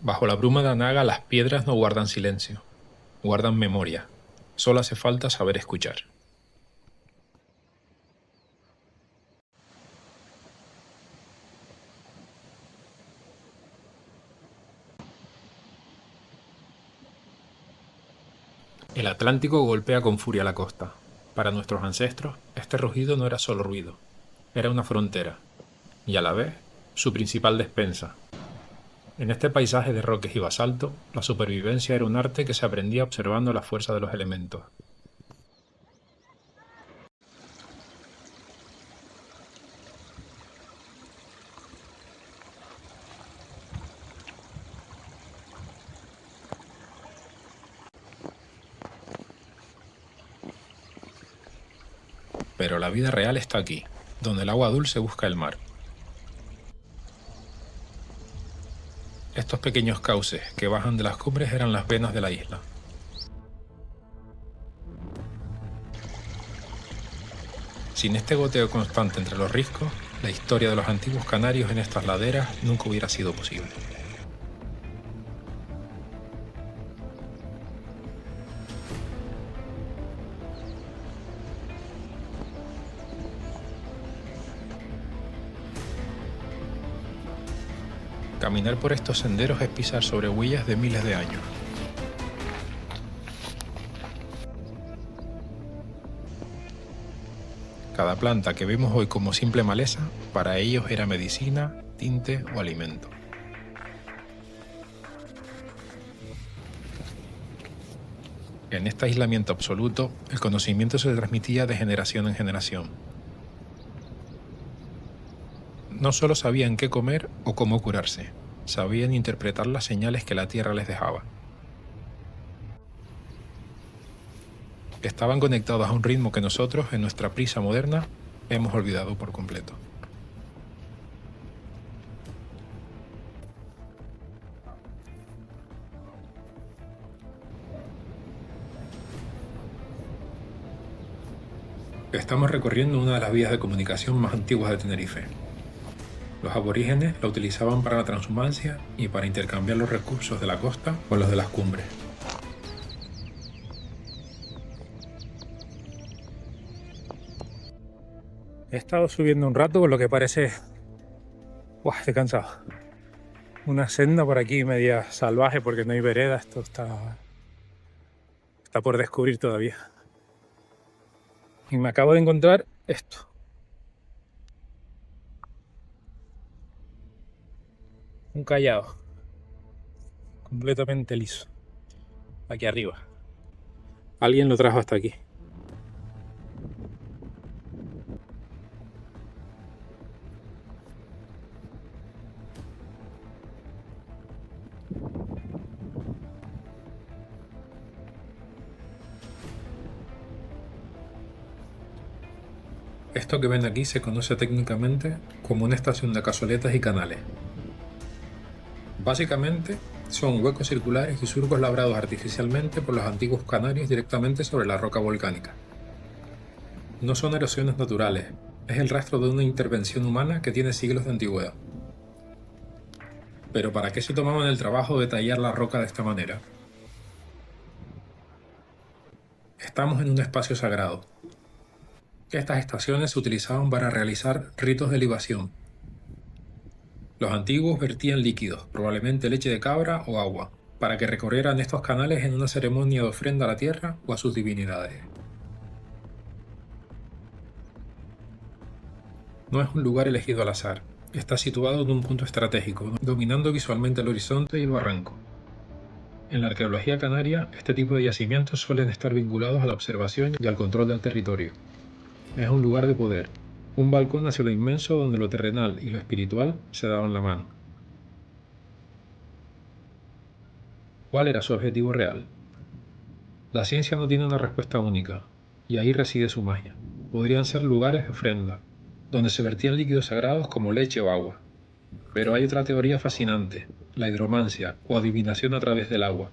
Bajo la bruma de Anaga las piedras no guardan silencio, guardan memoria. Solo hace falta saber escuchar. El Atlántico golpea con furia la costa. Para nuestros ancestros, este rugido no era solo ruido, era una frontera, y a la vez, su principal despensa. En este paisaje de roques y basalto, la supervivencia era un arte que se aprendía observando la fuerza de los elementos. Pero la vida real está aquí, donde el agua dulce busca el mar. Estos pequeños cauces que bajan de las cumbres eran las venas de la isla. Sin este goteo constante entre los riscos, la historia de los antiguos canarios en estas laderas nunca hubiera sido posible. Caminar por estos senderos es pisar sobre huellas de miles de años. Cada planta que vemos hoy como simple maleza, para ellos era medicina, tinte o alimento. En este aislamiento absoluto, el conocimiento se transmitía de generación en generación. No solo sabían qué comer o cómo curarse, sabían interpretar las señales que la tierra les dejaba. Estaban conectados a un ritmo que nosotros, en nuestra prisa moderna, hemos olvidado por completo. Estamos recorriendo una de las vías de comunicación más antiguas de Tenerife. Los aborígenes la utilizaban para la transhumancia y para intercambiar los recursos de la costa con los de las cumbres. He estado subiendo un rato por lo que parece... ¡Buah! Estoy cansado. Una senda por aquí media salvaje porque no hay vereda. Esto está por descubrir todavía. Y me acabo de encontrar esto. Un callado. Completamente liso. Aquí arriba. Alguien lo trajo hasta aquí. Esto que ven aquí se conoce técnicamente como una estación de cazoletas y canales. Básicamente, son huecos circulares y surcos labrados artificialmente por los antiguos canarios directamente sobre la roca volcánica. No son erosiones naturales, es el rastro de una intervención humana que tiene siglos de antigüedad. Pero ¿para qué se tomaban el trabajo de tallar la roca de esta manera? Estamos en un espacio sagrado. Estas estaciones se utilizaban para realizar ritos de libación. Los antiguos vertían líquidos, probablemente leche de cabra o agua, para que recorrieran estos canales en una ceremonia de ofrenda a la tierra o a sus divinidades. No es un lugar elegido al azar, está situado en un punto estratégico, dominando visualmente el horizonte y el barranco. En la arqueología canaria, este tipo de yacimientos suelen estar vinculados a la observación y al control del territorio. Es un lugar de poder, un balcón hacia lo inmenso donde lo terrenal y lo espiritual se daban la mano. ¿Cuál era su objetivo real? La ciencia no tiene una respuesta única, y ahí reside su magia. Podrían ser lugares de ofrenda, donde se vertían líquidos sagrados como leche o agua. Pero hay otra teoría fascinante, la hidromancia o adivinación a través del agua.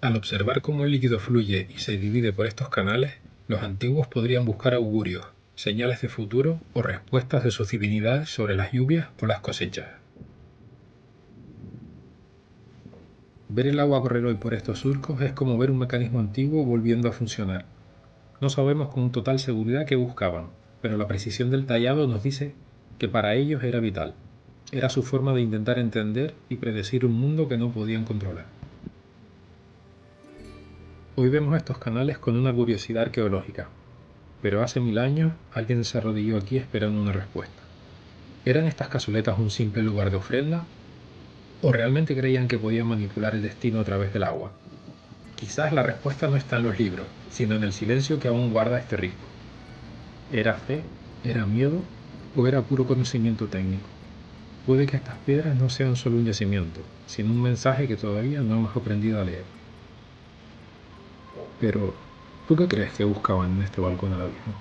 Al observar cómo el líquido fluye y se divide por estos canales, los antiguos podrían buscar augurios, señales de futuro o respuestas de sus divinidades sobre las lluvias o las cosechas. Ver el agua correr hoy por estos surcos es como ver un mecanismo antiguo volviendo a funcionar. No sabemos con total seguridad qué buscaban, pero la precisión del tallado nos dice que para ellos era vital. Era su forma de intentar entender y predecir un mundo que no podían controlar. Hoy vemos estos canales con una curiosidad arqueológica, pero hace 1000 años alguien se arrodilló aquí esperando una respuesta. ¿Eran estas cazoletas un simple lugar de ofrenda? ¿O realmente creían que podían manipular el destino a través del agua? Quizás la respuesta no está en los libros, sino en el silencio que aún guarda este rito. ¿Era fe? ¿Era miedo? ¿O era puro conocimiento técnico? Puede que estas piedras no sean solo un yacimiento, sino un mensaje que todavía no hemos aprendido a leer. Pero, ¿tú qué crees que buscaban en este balcón a la vieja?